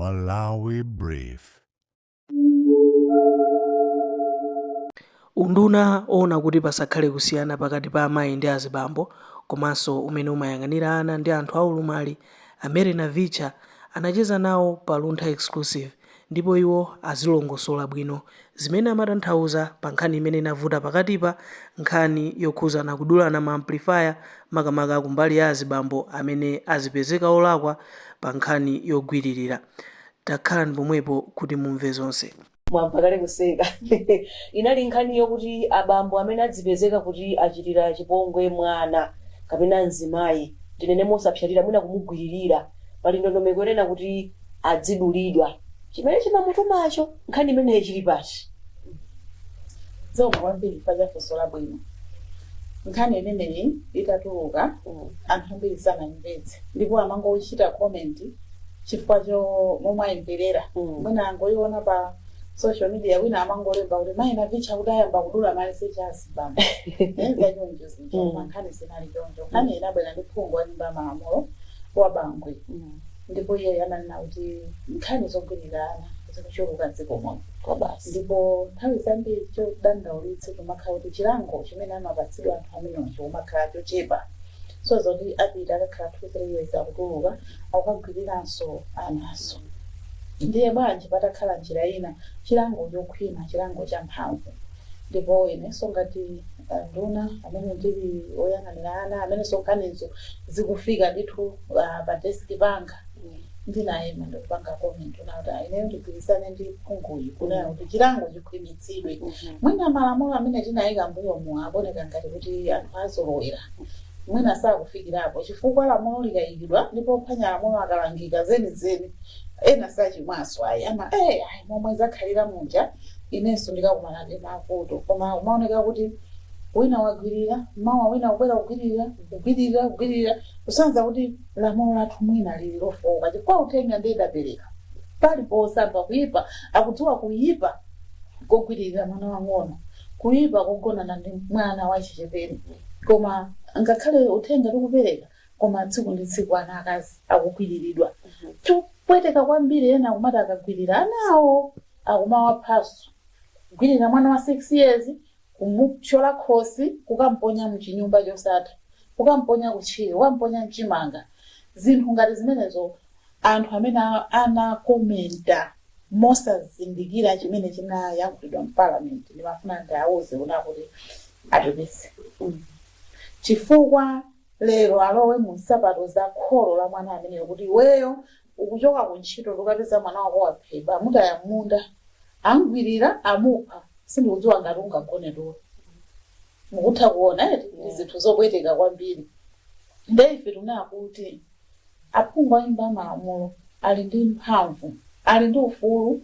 Malawi Brief. Unduna ona kuti pasakhale kusiyana pakati pa amayi ndi azibambo komanso umene umayang'anira ana ndi anthu aulumali amene Navicha anacheza nawo pa Luntha Exclusive ndipo iwo azilongosola bwino zimene amatanthauza pa nkhani imene inavuta pakatipa nkhani yokhuzana kudulana ma amplifier makamaka kumbali ya azibambo amene azipezeka olakwa pa nkhani yogwiririra. Takhalani pomwepo kuti mumve zonse. Mwampakale kuseka inali nkhani yokuti abambo amene adzipezeka kuti achitira chipongwe mwana kapena mzimayi tinene mosapsatira mwina kumugwiririra pali ndondomeko ena kuti adzidulidwa chimene chimamutumacho nkhani imeneyi chili pati zomwe kwambiri pachafosola bwino nkhani imeneyi itatuluka anthu ambiri sanayimvetse ndipo amangochita comment chifukwa momwe ayimverera mwina angoiona pa social media wina amangolemba kuti mayi Navicha kuti ayamba kudula maliseche azibambo enza choncho zinthu nkhani zinali choncho nkhani inabwera ndi phungu wa nyumba ya malamulo wa Bangwe ndipo iye ananena kuti nkhani zogwirirana zikuchuluka m'dziko muno ndipo nthawi zambiri chodandaulitsa kumakhala kuti chilango chimene amapatsidwa anthu amenewo kumakhala chochepa so zoti apita akakhala 2-3 years akutuluka akukagwiriranso anaso ndiye bwanji patakhala njira ina chilango chokhwima chilango cha mphamvu ndipo inenso ngati nduna amene ndili oyang'anira ana amene nkhanizo zikufika ndithu pa desk panga ndinayima ndikupanga comment kuti ineyo ndigwirizane ndi phunguyi kunena kuti chilango chikhwimitsidwe mwina malamulo amene tinayika mbuyomu aboneka ngati kuti anthu azolowera mwina sakufikirapo chifukwa lamulo likayikidwa ndipo phwanya lamulo akalangika zenizeni ena sachimwaso ayi momwe zakhalira munja inenso ndikakumana ndi mavuto koma umaoneka kuti wina wagwirira mawa wina kubwera kugwirira kusanza kuti lamulo lathu mwina lili lofowoka chifukwa uthenga ndi idapereka palipo osamba kuyipa akudziwa kuyipa kogwiririra mwana wang'ono kuyipa kogonana ndi mwana wachichepere koma ngakhale uthenga tikupereka koma tsiku ndi tsiku ana akazi akugwiriridwa chopweteka kwambiri ena kumati akagwirira anawo akumawaphaso kugwirira mwana wa 6 years kumuchola khosi kukamponya mchinyumba chosatha kukamponya kutchire kukamponya mchimanga zinthu ngati zimenezo anthu amene anakomenta mosazindikira chimene chinayankhulidwa m'parliament ndimafuna ndiawuze kuna kuti atopese chifukwa lero alowe mu nsapato za kholo la mwana ameneyo kuti iweyo ukuchoka ku ntchito tukapeza mwana wako waphedwa mutayamunda angwirira amupha sindikudziwa ngati ungagone tulo mukutha kuona ndi zinthu zopweteka kwambiri nde ife tunena kuti aphungu a nyumba ya malamulo ali ndi mphamvu ali ndi ufulu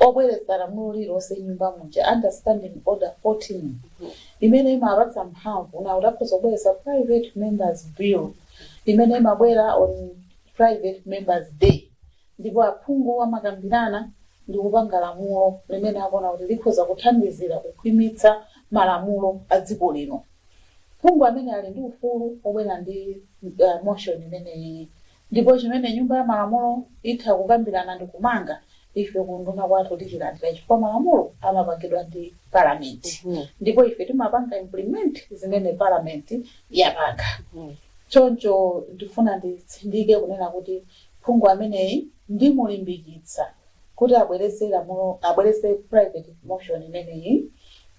obweretsa lamulo lililonse nyumba muja understanding order 14 imene imapatsa mphamvu na udakhoza kubweretsa private members bill imene imabwera on private members day ndipo aphungu amakambirana ndi kupanga lamulo limene akuona kuti likhoza kuthandizira kukhwimitsa malamulo a dziko lino. Phungu amene ali ndi ufulu obwera ndi motion imeneyi ndipo chimene nyumba ya malamulo itha kukambirana ndi kumanga ife kunduna kwathu tichilandira chifukwa malamulo amapangidwa ndi parliament ndipo ife timapanga implement zimene parliament yapanga choncho ndifuna nditsindike kunena kuti phungu ameneyi ndimulimbikitsa kuti abwerese lamulo abwerese private motion imeneyi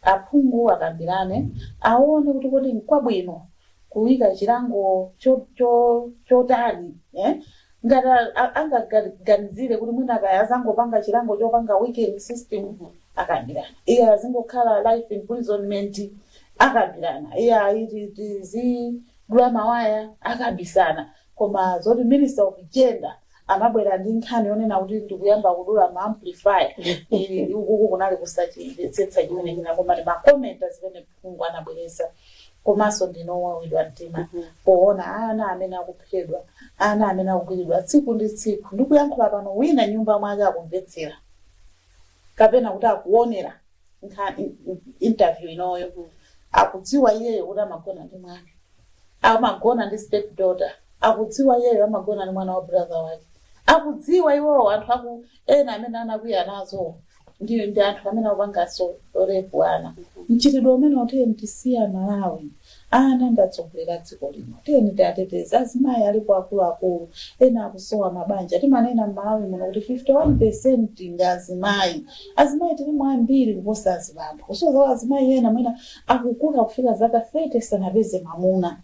aphungu akambirane aone kuti kodi nkwabwino kuyika chilango chotani ngati angaganizire kuti mwina akayazangopanga chilango chopanga weekend system akambirana iye azingokhala life imprisonment akambirana iye aiti zidula mawaya akambisana koma zoti minister of gender amabwera ndi nkhani yonena kuti ndikuyamba kudula ma amplifier ukuku kunali kusachimvetsetsa chimene china koma ndi makomenta zimene phungu anabweresa komanso ndinowawidwa mtima poona ana amene akuphedwa ana amene akugwiridwa tsiku ndi tsiku ndikuyankhula pano wina nyumba mwake akumvetsera kapena kuti akuonera nkhani interview inoyo akudziwa iyeyo kuti amagona ndi mwana amagona ndi step daughter akudziwa iyeyo amagona ndi mwana wa brother wake akudziwa iwo anthu aku ena amene anakwiya nazo ndi anthu amene akupangaso repu ana mchitidwe umene utiyeni tisiya Malawi ana ndatsogolera dziko lino tiyeni tiateteze azimayi alipo akuluakulu ena akusowa mabanja timanena m'Malawi muno kuti 51% ndi azimayi tili ambiri kuposa azibambo kusoza azimayi ena mwina akukula kufika zaka 30 sanapeze mamuna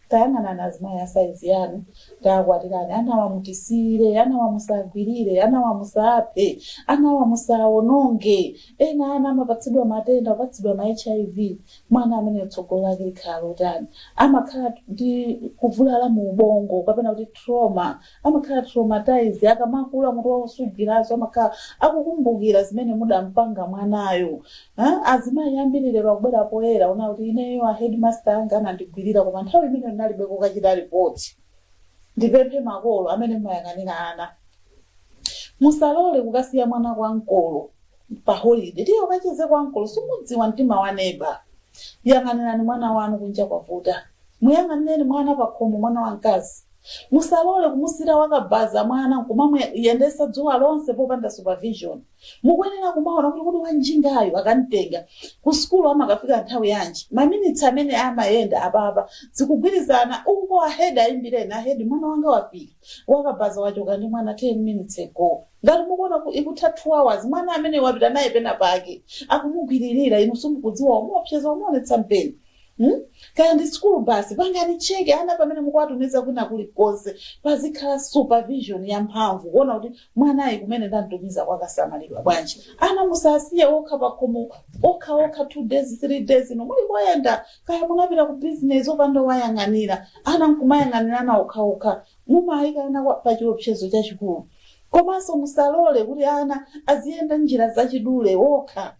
tayang'ana na azimayi asaizi yanu takwatirani ana wamutisire ana wamusagwirire ana wamusaphe ana wamusawononge ena ana amapatsidwa matenda apatsidwa ma HIV mwana amene tsogolo lake likhala utani amakhala ndi kuvulala mu ubongo kapena kuti trauma amakhala traumatized akamakula mutu wosugirazo amakhala akukumbukira zimene mudampanga mwanayo azimayi ambiri lero akubwera poyera una kuti ineyo a headmaster anga anandigwirira koma nthawi imene ndinalibe kukachita ripoti ndipemphe makolo amene mayang'anira ana musalole kukasiya mwana kwa mkolo pa holiday tiye ukacheze kwa mkolo sumudziwa mtima wa neighbor yang'anirani mwana wanu kunja kwavuta muyang'anireni mwana pa khomo mwana wamkazi musalole kumusira wakabaza mwana kumamuyendesa dzuwa lonse popanda supervision mukwenera kumaona kuti wanjingayo akanitenga ku skulu amakafika nthawi yanji maminitsi amene amayenda ababa zikugwirizana uko ahead ayimbireni ahead mwana wanga wafika wakabaza wachoka ndi mwana 10 minutes ago ngati mukuona ikutha 2 hours mwana amene wapita naye pena pake akumugwiririra inu simukudziwa umuopseza umuonetsa mpeni kaya ndi school basi pangani cheke ana pamene mukwatumiza kuna kulikonse pazikhala supervision ya mphamvu kuona kuti mwanayi kumene ndantumiza kwakasamalidwa bwanji ana musasiye okha pakhomo okha 2 days 3 days ino muli koyenda kaya munapita ku business opanda wayang'anira ana nkumayang'anirana okha mumayika ana pa chiopsezo chachikulu komanso musalole kuti ana aziyenda njira zachidule okha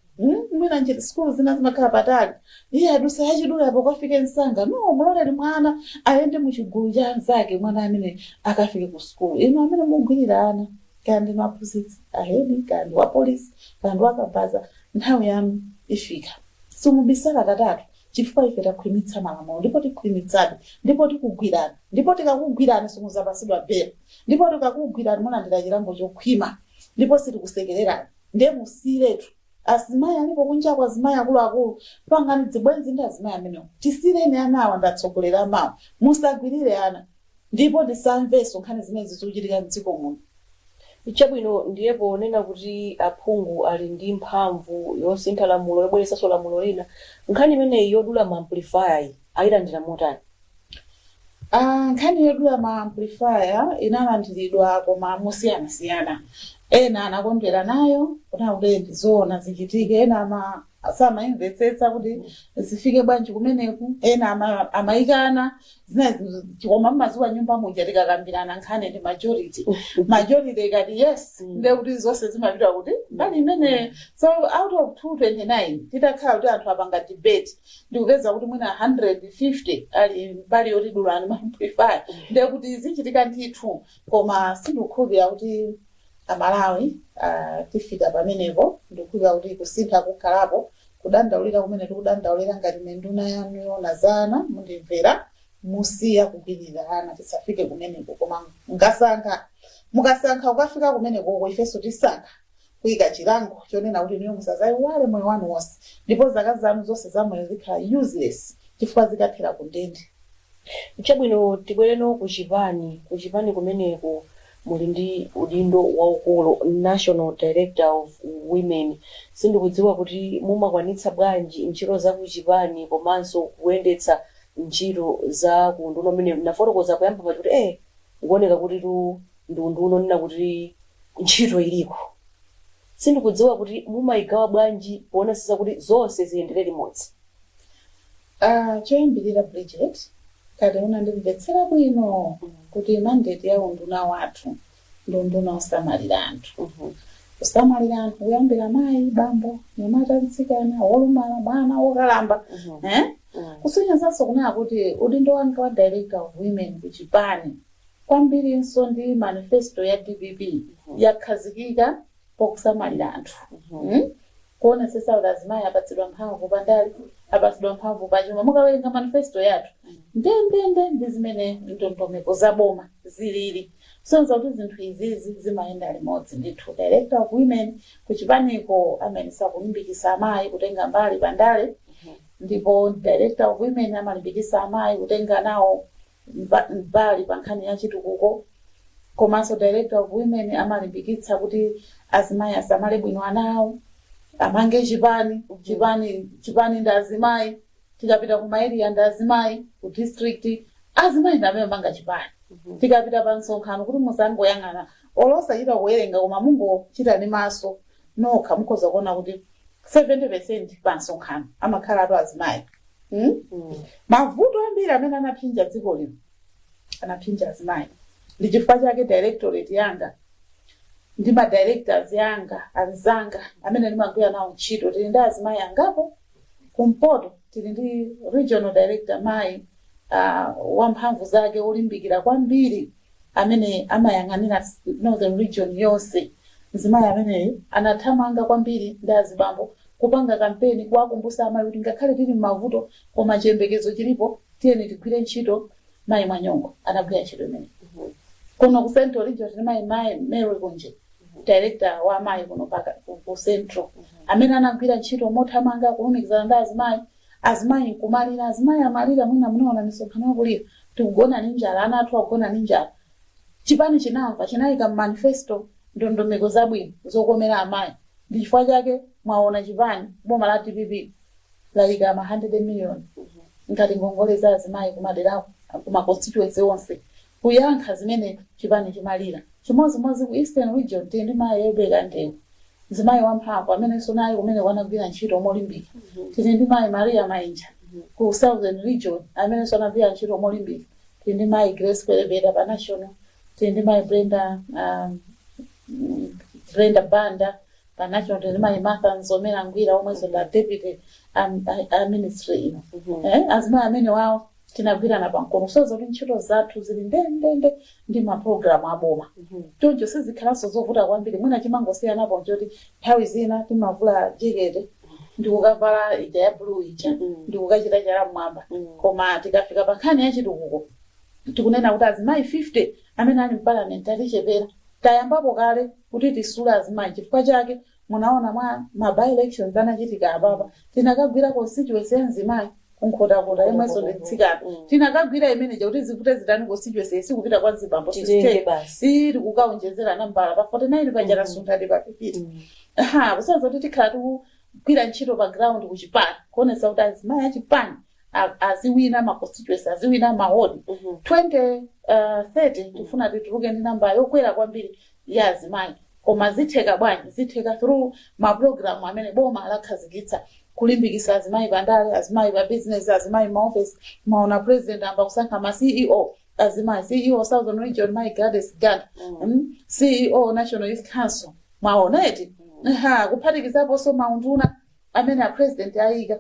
mwina njira skulu zina zimakhala patali iye adusa yachidule apo kwafike msanga no muloleni mwana ayende muchigulu cha anzake mwana amene akafike ku skulu ino amene mugwirira ana kandi maphunzitsi ahedi kandi wa polisi kandi wakabaza nthawi yanu ifika simubisala katatu chifukwa ife takhwimitsa malamulo ndipo tikhwimitsabe ndipo tikugwirana ndipo tikakugwirana simuzapasidwa belo ndipo tikakugwirana mulandira chilango chokhwima ndipo sitikusekererana ndiye musiretu azimayi alipo kunja kwa azimayi akuluakulu pangani dzibwenzi ndi azimayi amenewo tisireni anawa ndatsogolera mawu musagwirire ana ndipo tisamveso nkhani zimene zikuchitika mdziko muno chabwino ndiyepo nena kuti aphungu ali ndi mphamvu yosintha lamulo yobweresanso lamulo lina nkhani imeneyi yodula ma amplifier ayilandira motani nkhani yodula ma amplifier inalandiridwa koma mosiyanasiyana ena anakondwera nayo kuna kuti ndizoona zichitike ena samayimvetsetsa kuti zifike bwanji kumeneku ena amayikana zinazi koma mmaziwa nyumba muja tikakambirana nkhani ndi majority ikati yes nde kuti zonse zimapita kuti mbali imene so out of 229 titakhala kuti anthu apanga debate ndikupeza kuti mwina 150 ali mbali yotidula ani amplifier nde kuti zichitika ndithu koma sindikukhulupirira kuti Amalawi tifika pamenepo ndikukhulupirira kuti kusintha kukhalapo kudandaulira kumene tikudandaulira ngati nduna yanu yonazana mundimvera musiya kugwirira ana tisafike kumeneko koma mukasankha ukafika kumeneko ifenso tisankha kuyika chilango chonena kuti niyo musazayiwale moyo wanu wonse ndipo zaka zanu zonse zamoyo zikhala useless chifukwa zikathera ku ndende chabwino tibwereno ku chipani kumeneko muli ndi udindo waukulu National Director of Women sindikudziwa kuti mumakwanitsa bwanji ntchito za kuchipani komanso kuyendetsa ntchito za kunduna mene nafotokoza kuyamba pati kuti ukuoneka kuti ndunduno nina kuti ntchito iliko sindikudziwa kuti mumayigawa bwanji poona sisa kuti zonse ziyendere limodzi choyambirira Bridget kade unandimvetsera bwino kuti mandate ya unduna wathu ndunduna usamalira anthu usamalira anthu kuyambira mayi bambo nyamata mtsikana wolumala mwana wokalamba kusinyansanso kunena kuti udindo wanga wa Director of Women kuchipani kwambirinso ndi manifesto ya DPP yakhazikika pokusamalira anthu kuona sesa kuti azimayi apatsidwa mphamvu pandale, apatsidwa mphamvu pachuma. Mukawerenga manifesto yathu ndendende ndi zimene ndondomeko zaboma zilili. Sonza kuti zinthu izizi zimayenda limodzi ndithu. Director of Women kuchipaniko amenesa kulimbikitsa amayi kutenga mbali pandale, ndipo Director of Women amalimbikitsa amayi kutenga nawo mbali pa nkhani ya chitukuko. Komanso Director of Women amalimbikitsa kuti azimayi asamale bwino anawo, amange chipani ndi azimayi. Tikapita ku maeri ndi azimayi, ku district azimayi ndi amene amanga chipani. Tikapita pa msonkhano kuti musangoyang'ana olosachita kuwerenga koma mungochita ndi maso nokha mukhoza kuona kuti 70% pa msonkhano amakhala atu azimayi. Mavuto ambiri amene anaphinja dziko lino anaphinja azimayi. Ndi chifukwa chake directorate yanga ndi ma directors yanga anzanga amene ndimagwira nawo ntchito tili ndi azimayi angapo. Kumpoto tili ndi regional director mayi wamphamvu zake olimbikira kwambiri amene amayang'anira northern region yonse. Mzimayi amene anathamanga kwambiri ndi azibambo kupanga kampeni kuwakumbutsa amayi kuti ngakhale tili m'mavuto koma chiyembekezo chilipo, tiyeni tigwire ntchito. Mayi Mwanyongo anagwira ntchito imene. Kuno ku Central Region tili mayi Mary Kunje, director wa amayi kuno ku Central, amene anagwira ntchito mothamanga kulumikizana ndi azimayi. Azimayi kumalira, azimayi amalira mwina munaona misonkhano yakulira tikugona ndi njala, ana athu akugona ndi njala. Chipani chinamva chinayika manifesto ndondomeko zabwino zokomera amayi. Ndi chifukwa chake mwaona chipani boma la TPP layika ma 100 million ngati ngongole za azimayi kumaderako kuma constituency onse kuyankha zimene chipani chimalira. Chimodzimodzi ku Eastern Region tili ndi mayi Ebeka Ndewu, mzimayi wamphamvu amene sonayi kumene wanagwira ntchito molimbika. Tili ndi mayi Maria Mainja ku Southern Region amene sonagwira ntchito molimbika. Tili ndi mayi Grace Kwelebera pa national. Tili ndi mayi Brenda Banda pa national. Tili ndi mayi Martha Nzomera Ngwira omwe zonda deputy ministry ino. Azimayi amene wawo tinagwirana pamkono. Sozo kuti ntchito zathu zili ndendende ndi maprogramu aboma. Choncho sizikhalanso zovuta kwambiri. Mwina chimangosiyanapo nchoti nthawi zina timavula jekete ndi kukavala ija ya blue ija ndi kukachita chala mmwamba. Koma tikafika pa nkhani ya chitukuko tikunena kuti azimayi 50 amene ali m'parliament atichepera. Tayambapo kale kuti tisula azimayi. Chifukwa chake munaona mwa ma by elections anachitika apapa tinakagwira constituency ya azimayi kunkhota yemweso nditsikana. Tinakagwira imene kuti zivute zitani constituency sikupita kwa zibambo system. Siri kukaonjezera nambala pa 49 pajara suntadi pa 50. Kusanza kuti tikhala tikugwira ntchito pa ground ku chipani kuonesa kuti azimayi achipani aziwina ma constituency, aziwina ma ward. 2030 tifuna tituluke ndi namba yokwera kwambiri ya azimayi. Koma zitheka bwanji? Zitheka through ma program amene boma alakhazikitsa kulimbikitsa azimayi pandale, azimayi pa business, azimayi ma office. Maona president amba kusankha ma CEO azimayi, CEO Southern Region mayi Gladys Ganda, CEO National Youth Council. Maona eti kuphatikizapo so maunduna amene a president ayika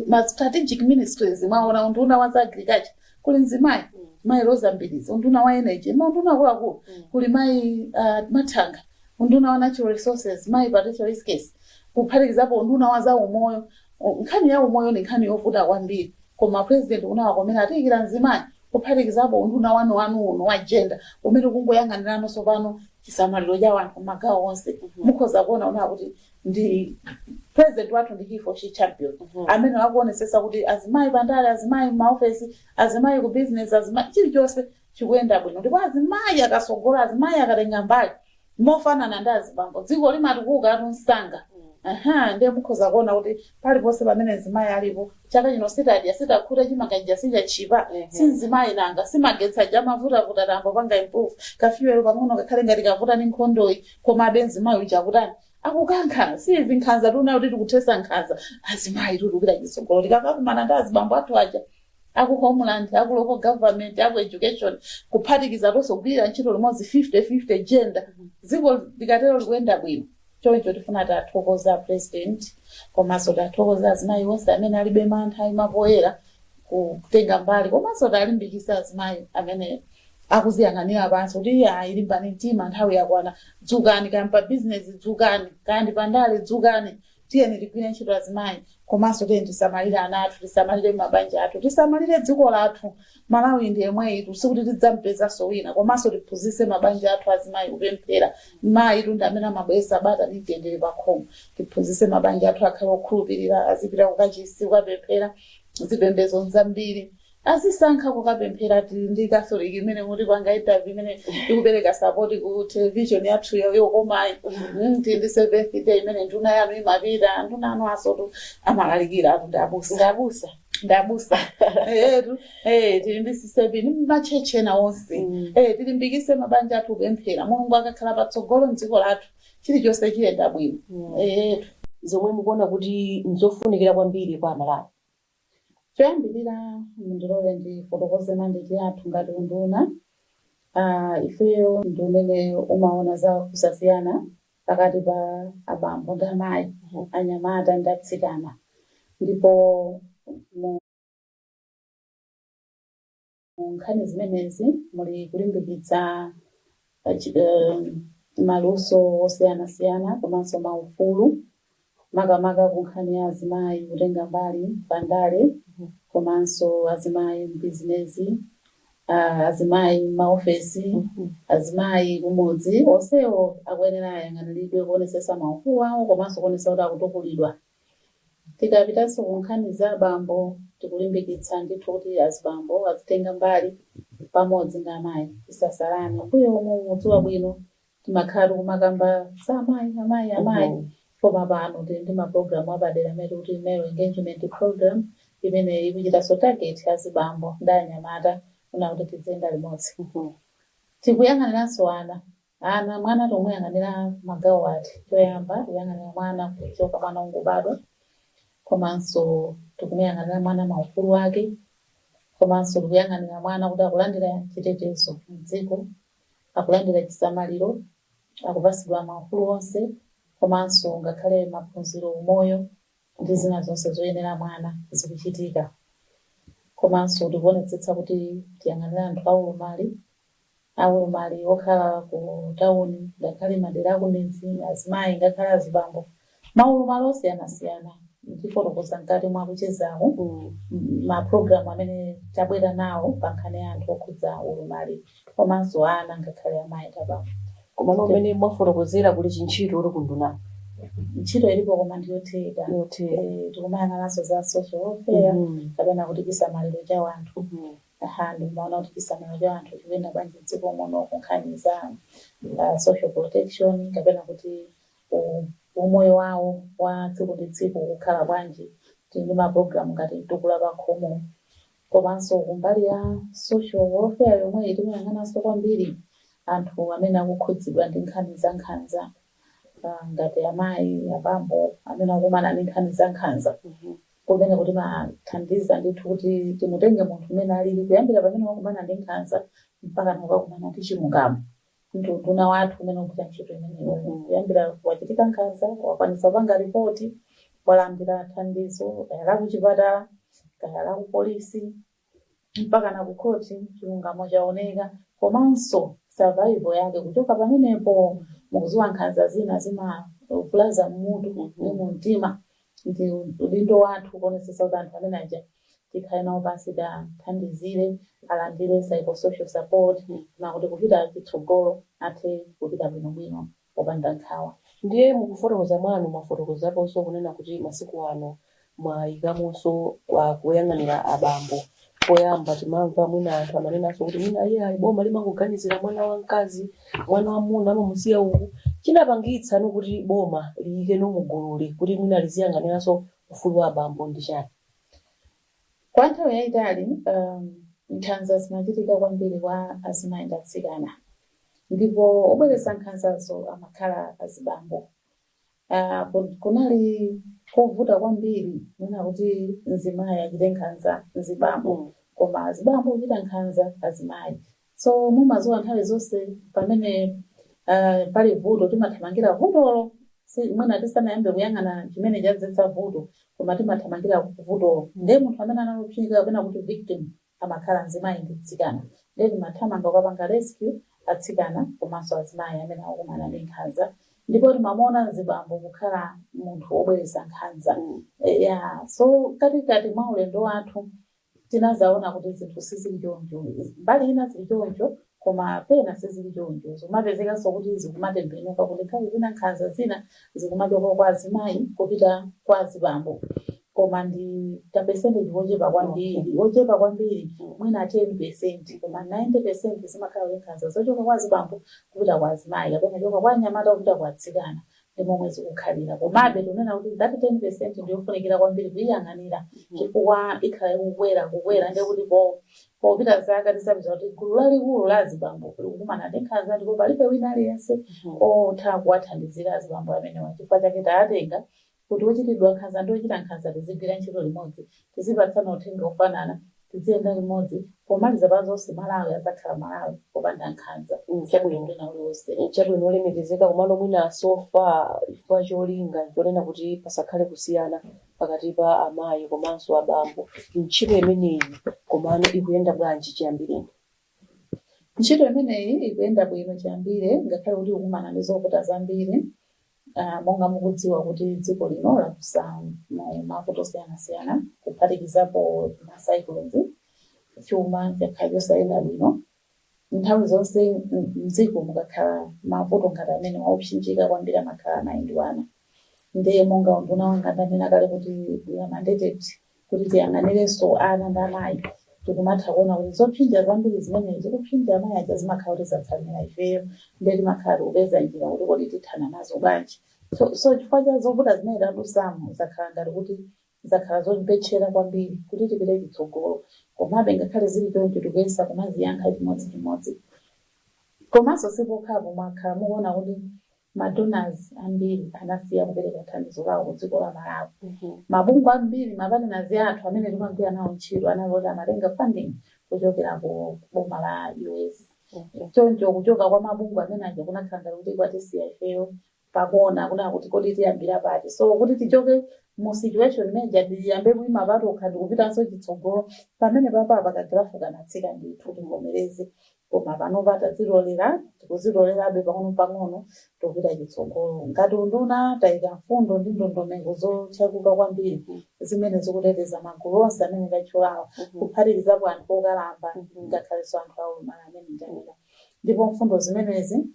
ma strategic ministries. Maona unduna wa agriculture kuli mzimayi mayi Rosa Mbilizi, unduna wa energy, unduna wakulu kuli mayi Mathanga, unduna wa natural resources mayi Patricia Riskes. Kuphatikizapo unduna wa za umoyo. Nkhani ya umoyo ni nkhani yovuta kwambiri koma president unawakomera atikira mzimayi. Kuphatikizapo unduna wanu wa gender umene kungoyang'anira nonso pano chisamaliro cha wanthu magawo onse. Mukhoza kuona una kuti ndi president wathu ndi he for she champion amene akuonesesa kuti azimayi pandale, azimayi ma office, azimayi ku business, azimayi chilichonse chikuyenda bwino. Ndipo azimayi akasogola, azimayi akatenga mbali mofanana ndi azibambo dziko limatukuka atumsanga. Ndiye mukhoza kuona kuti paliponse pamene azimayi alipo chaka chino sitadya sitakhuta chimangajja sichachipa sinzimayi nanga simagetsa jamavuta tambo panga improve kafiwelo pang'ono kakhale ngati kavuta ndi nkhondoyi koma abenzimayi uchakutani akukankha sizi nkhanza tuna kuti tikuthesa nkhanza azimayi tulukira chisogolo tikakumana ndi azibambo athu aja aku homeland, aku local government, aku education kuphatikiza tonso kugwirira ntchito limodzi 50-50 gender. Dziko likatero likuenda bwino. Choncho tifuna tathokoza president komanso tathokoza azimayi onse amene alibe mantha imapoyera kutenga mbali komanso talimbikitsa azimayi amene akuziyang'anira pansi kuti ilimbani mtima nthawi yakwana. Dzukani kamba business, dzukani kandi pandale, dzukani tiyeni tigwire ntchito azimayi komanso tiyeni tisamalire ana athu tisamalire mabanja athu tisamalire dziko lathu. Malawi ndi yemweyi sikuti tidzampezanso wina komanso tiphunzitse mabanja athu azimayi kupemphera. Mayi tu ndi amene amabweretsa bata ndi mtendere pa khomo. Tiphunzitse mabanja athu akhale okhulupirira azipita kukachisi kukapemphera zipembedzo zambiri. Azisankha kukapemphera ndi Catholic imene kuti pangaita imene ikupereka support ku television yathu yokomayi ndi Seventh Day imene nduna yanu imapita nduna anu asotu amalalikira atu ndabusa tili ndi sisevi ndi macheche na onse tilimbikise mabanja athu kupemphera Mulungu akakhala patsogolo mdziko lathu chilichonse chiyenda bwino. Zomwe mukuona kuti nzofunikira kwambiri kwa Amalawi. Choyambirira ndilole ndifotokoze mandate athu ngati unduna. Ifeyo ndi umene umaona za kusasiyana pakati pa abambo ndi amayi, anyamata ndi atsikana. Ndipo nkhani zimenezi muli kulimbikitsa maluso osiyanasiyana komanso maufulu makamaka ku nkhani ya azimayi kutenga mbali pandale komanso azimayi mbizinesi, azimayi maofesi, azimayi kumudzi onsewo akuyenera ayang'aniridwe kuonesesa maufulu awo komanso kuonesa kuti akutukulidwa. Tikapitanso ku nkhani za abambo tikulimbikitsa ndithu kuti azibambo azitenga mbali pamodzi ndi amayi tisasalane. Kuyo mudziwa bwino timakhala kumakamba za amayi koma pano tili ndi mapulogalamu apadera amene kuti male engagement program imene ikuchitanso target azibambo ndi anyamata kuna kuti tizenda limodzi. Tikuyang'aniranso ana mwana tomuyang'anira magawo ati choyamba kuyang'anira mwana kuchoka mwana ungobadwa komanso tikumuyang'anira mwana maufulu wake komanso tikuyang'anira mwana kuti akulandira chitetezo mdziko, akulandira chisamaliro, akupasidwa maufulu onse komanso ngakhale maphunziro umoyo ndi zina zonse zoyenera mwana zikuchitika. Komanso tikuonetsetsa kuti tiyang'anira anthu aulumali okhala ku tawuni ngakhale madera akumidzi azimayi ngakhale azibambo maulumali osiyanasiyana. Ndifotokoza mkati mwa kuchezawo mapulogalamu amene tabwera nawo pa nkhani ya anthu okhudza ulumali komanso ana ngakhale amayi tabambo. Koma nomene mwafotokozera kuli chintchito uli kunduna. Ntchito ilipo koma ndiyotheka. Tikumayang'ananso za social welfare kapena kuti chisamaliro cha anthu. Ndimaona kuti chisamaliro cha anthu chikuyenda bwanji m'dziko muno ku nkhani za social protection kapena kuti umoyo wawo wa tsiku ndi tsiku kukhala bwanji. Tili ndi mapulogalamu ngati Tukula pa Khomo. Komanso kumbali ya social welfare yomwe timayang'ananso kwambiri anthu amene akukhudzidwa ndi nkhani za nkhanza ngati amayi abambo amene akumana ndi nkhani za nkhanza kumene kuti mathandiza ndithu kuti timutenge munthu umene alili kuyambira pamene wakumana ndi nkhanza mpaka nokakumana ndi chilungamo. Nduna wathu umene ukuchita ntchito imeneyo kuyambira wachitika nkhanza wakwanisa kupanga ripoti walandira thandizo kaya la kuchipatala kaya la kupolisi mpaka na kukhoti chilungamo chaoneka komanso survival yake kuchoka pamenepo. Mukuziwa nkhanza zina zimavulaza mmutu ndi mumtima. Ndi udindo wathu kuonesesa kuti anthu amene aja tikhale nawo pansi tithandizire alandire psychosocial support na kuti kupita chitsogolo athe kupita bwinobwino popanda nkhawa. Ndiye mukufotokoza mwanu mwafotokozaponso kunena kuti masiku ano mwayikamonso kuyang'anira abambo. Poyamba timamva mwina anthu amanenanso kuti mwina iye boma limangoganizira mwana wamkazi mwana wamuna amamusiya uku. Chinapangitsa kuti boma liyike nomugululi kuti mwina liziyang'aniranso ufulu wa abambo ndi chani. Kwa nthawi yayitali nkhanza zimachitika kwambiri kwa azimayi ndi atsikana ndipo obweretsa nkhanzazo amakhala azibambo. Kunali kovuta kwambiri mwina kuti mzimayi achite nkhanza mzibambo koma azibambo kuchita nkhanza azimayi. So mumaziwa nthawi zonse pamene pali vuto timathamangira vutolo mwina tisanayambe kuyang'ana chimene chadzetsa vuto koma timathamangira vutolo. Ndiye munthu amene analopshinika kapena kuti victim amakhala mzimayi ndi atsikana. Ndiye timathamanga kukapanga rescue atsikana komanso azimayi amene akukumana ndi nkhanza. ndipo timamuona mzibambo kukhala munthu wobweretsa nkhanza. So katikati mwa ulendo wathu tinazaona kuti zinthu sizili choncho, mbali ina zili choncho koma pena sizili choncho. Zimapezekanso kuti zikumatembenuka kuti nthawi zina nkhanza zina zikumachoka kwa azimayi kupita kwa azibambo, koma ndi percentage wochepa kwambiri mwina 10%, koma 90% zimakhala nkhanza zochoka kwa azibambo kupita kwa azimayi kapena choka kwa anyamata kupita kwa atsikana ndi momwe zikukhalira. Komabe tunena kuti that 10% ndiyofunikira kwambiri kuyiyang'anira chifukwa ikhala kukwera ndi kuti popita zaka tisapeza kuti gulu lalikulu la azibambo likumana ndi nkhanza ndipo palibe wina aliyense otha kuwathandizira azibambo amenewa. Chifukwa chake tatenga kuti wochitidwa nkhanza ndi wochita nkhanza tizigwira ntchito limodzi, tizipatsana uthenga ofanana, tiziyenda limodzi, pomaliza pa zonse Malawi azakhala Malawi popanda nkhanza. Chabwino olemekezeka kumalo mwina sofa chifukwa cholinga chonena kuti pasakhale kusiyana pakati pa amayi komanso abambo. Ntchito imeneyi komano ikuyenda bwanji chiyambireni? Ntchito imeneyi ikuyenda bwino chiyambire, ngakhale kuti ukumana ndi zovuta zambiri. Monga mukudziwa kuti dziko lino lakusa mavuto osiyanasiyana kuphatikizapo masaikolozi, chuma chakhala chosayenda bwino. Nthawi zonse mdziko mukakhala mavuto ngati amene waupsinjika kwambiri amakhala mayindiwana. Ndiye monga unduna wanga ndanena kale kuti we are mandated kuti tiyang'anirenso ana ndi amayi. Tikumatha kuona kuti zopsinja zambiri zimene zikupsinja amayi aja zimakhala kuti zatsamira ifeyo, ndiye timakhala tikupeza njira kuti kodi tithana nazo bwanji. So chifukwa cha zovuta zimene tadutsamo zakhala ngati kuti zakhala zotipetchera kwambiri kuti tipite chitsogolo, komabe ngakhale zili choncho tikuyesa kumaziyankha chimodzimodzi. Komanso sipokhapo mwakhala mukuona kuti madonors ambiri anasiya kupereka thandizo lawo ku dziko la Malawi. Mabungwe ambiri mapartners athu amene timagwira nawo ntchito analoti amatenga funding kuchokera ku boma la US. Choncho kuchoka kwa mabungwe amene aja kunakhala kuti kwatisiya ifeyo pakuona kuna kuti kodi tiyambira pati. So kuti tichoke mu situation imeneja tiyambe kuima pato khadi kupitanso chitsogolo pamene papa pakagirafu kanatsika ndithu tingomereze, koma panova tazilolera tikuzilolerabe pang'ono topita chitsogolo. Ngati unduna tayika mfundo ndi ndondomeko zochakuka kwambiri zimene zikuteteza magulu onse amene tachulawa kuphatikizapo anthu okalamba ngakhalenso anthu aulumali amene ndanena. Ndipo mfundo zimenezi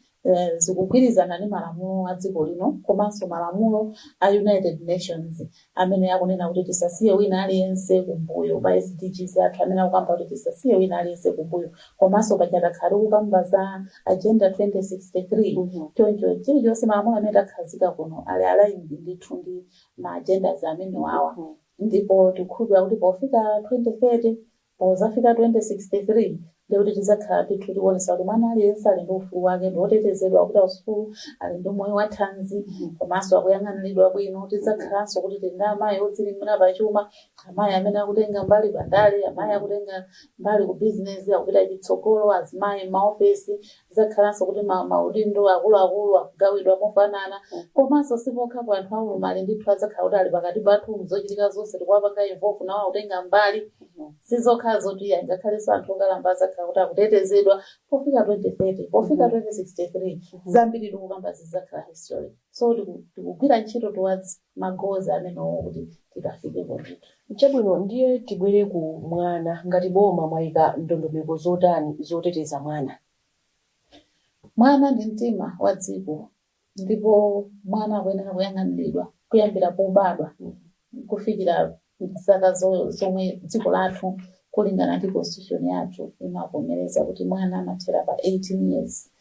zikugwirizana ndi malamulo a dziko lino komanso malamulo a United Nations amene akunena kuti tisasiye wina aliyense kumbuyo, pa SDGs athu amene akukamba kuti tisasiye wina aliyense kumbuyo, komanso pachatakhala kukamba za Agenda 2063. Choncho chilichonse malamulo amene takhazika kuno ali aligned ndithu ndi ma agendas amene wawa. Ndipo tikukhulupirira kuti pofika 2030 pozafika 2063 kuti tizakhala tithu tikuonesa kuti mwana aliyense ali ndi ufulu wake ndi otetezedwa kuti ausukulu ali ndi moyo wa thanzi komanso akuyang'aniridwa bwino. Tizakhalanso kuti tili ndi amayi odzilimira pachuma, amayi amene akutenga mbali pandale, amayi akutenga mbali ku business akupita chitsogolo, azimayi maofesi. Tizakhalanso kuti maudindo akuluakulu akugawidwa mofanana, komanso sipokhapo anthu aulumali ndithu adzakhala kuti ali pakati pathu zochitika zonse tikuwapanga involve nawo akutenga mbali. Sizokhala zoti ngakhalenso anthu okalamba adzakhala kuti akutetezedwa pofika 2030, pofika 2063 zambiri tikukamba zizakhala history. So tikugwira ntchito towards magoals amenewo kuti tikafike ndithu. Chabwino ndiye tibwere ku mwana. Ngati boma mwayika ndondomeko zotani zoteteza mwana? Mwana ndi mtima wa dziko, ndipo mwana akuyenera kuyang'aniridwa kuyambira pobadwa kufikira zaka zomwe dziko lathu kulingana ndi constitution yathu imavomereza kuti mwana amathera pa 18 years.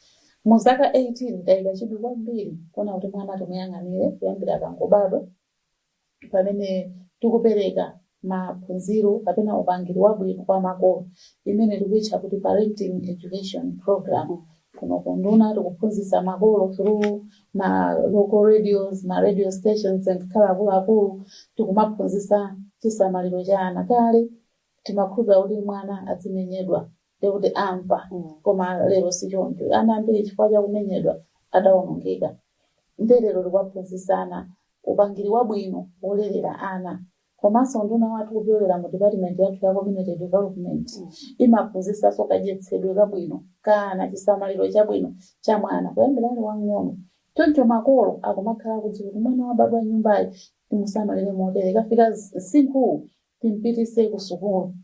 Mu zaka 18 tayika chidwi kwambiri kuona kuti mwana timuyang'anire kuyambira akangobadwa, pamene tikupereka maphunziro kapena upangiri wabwino kwa makolo imene tikuitcha kuti parenting education program. Kuno kunduna tikuphunzitsa makolo through ma local radios, ma radio stations ngakhala akuluakulu tikumaphunzitsa chisamaliro cha ana. Kale timakhulupirira kuti mwana azimenyedwa ndikuti amva, koma lero si choncho. Ana ambiri chifukwa cha kumenyedwa adawonongeka. Lero tikuwaphunzitsana upangiri wabwino wolerera ana, komanso nduna wathu kupyolera mu department yathu ya community development imaphunzitsanso kadyetsedwe kabwino kana chisamaliro chabwino cha mwana kuyambira ali wang'ono choncho makolo akumakhala kudziwa kuti mwana wabadwa nyumbayi timusamalire motere ikafika sinkhu timpitise ku sukulu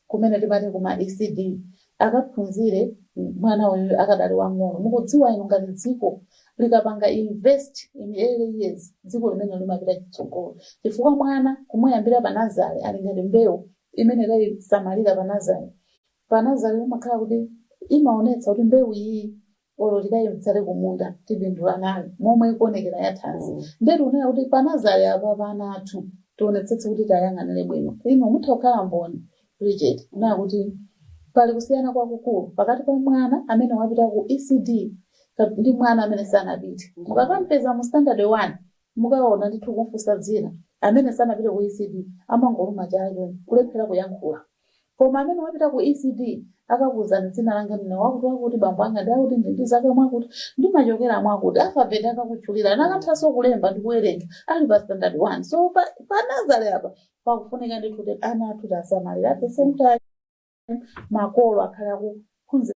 kumene timati kuma ECD akaphunzire mwana uyu akadali wang'ono. Mukudziwa inu ngati dziko likapanga invest in early years dziko limene limapita chitsogolo chifukwa mwana kumuyambira pa nazari ali ngati mbewu imene tayisamalira pa nazari umakhala kuti imaonetsa kuti mbewu iyi olo tidayimitsale kumunda tibindula nayo momwe ikuonekera yathanzi ndeti unena kuti pa nazari apa pana athu tionetsetse kuti tayang'anire bwino. Ino mutha kukhala mboni Bridget unena kuti pali kusiyana kwakukulu pakati pa mwana amene wapita ku ECD ndi mwana amene sanapite. Mukakampeza mu standard 1 mukaona ndithu kumfunsa dzina amene sanapite ku ECD amangoluma chayo kulephera kuyankhula, koma amene wapita ku ECD akakuwuzani dzina langa mna wakuti bambo anga ndakuti ndi zake mwakuti ndimachokera mwakuti alphabet akakutchulira nakathaso kulemba ndi kuwerenga ali pa standard 1. So pa nazari apa pakufunika ndithu kuti ana athu tasamalira at the same time makolo akhala kuphunzira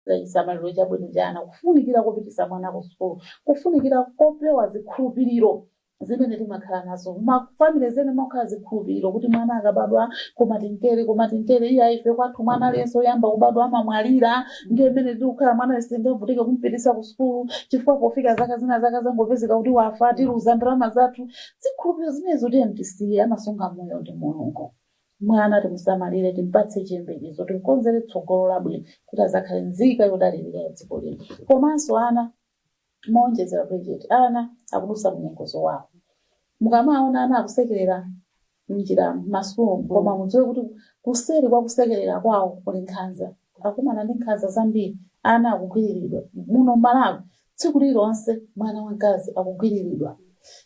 chisamaliro chabwino chana, kufunikira kupitisa mwana ku sukulu, kufunikira kopewa zikhulupiriro zimene timakhala nazo mafamily zene makhala zikhulupiriro kuti mwana akabadwa kumatintere iya ife kwathu mwana aliyense yamba kubadwa amamwalira ndiye imene tikukhala mwana singavutike kumpitisa ku sukulu chifukwa pofika zaka zangopezeka kuti wafa tiluza ndalama zathu. Zikhulupiriro zimenezo tiyentisiye amasunga moyo ndi Mulungu. Mwana timusamalire timpatse chiyembekezo timkonzere tsogolo labwino kuti azakhale nzika yodalirika ya dziko lino. Komanso ana maonjezera Bridget ana akudusa mnyengozo wawo. Mukamaona ana akusekerera njira masukulu koma mudziwe kuti kuseri kwa kusekerera kwawo kuli nkhanza. Akumana ndi nkhanza zambiri ana akugwiriridwa muno Malawi tsiku lilonse mwana wamkazi akugwiriridwa.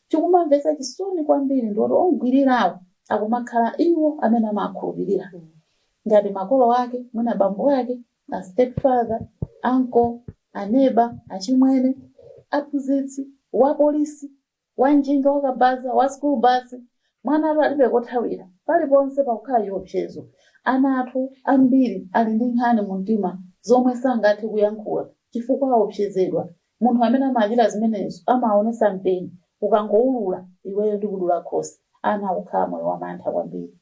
Chikumamvetsa chisoni kwambiri ndi kuti ogwirirawo akumakhala iwo amene amakhulupirira ngati makolo wake mwina bambo wake a stepfather uncle a neighbor achimwene aphunzitsi wa polisi wanjinga wakabaza wa school bus mwana atu alibe kothawira paliponse pakukhala chiopsezo. Ana athu ambiri ali ndi nkhani mu mtima zomwe sangathe kuyankhula chifukwa aopsezedwa. Munthu amene amachita zimenezo amaonesa mpeni ukangowulula iweyo ndi kudula khosi ana akukhala moyo wamantha kwambiri.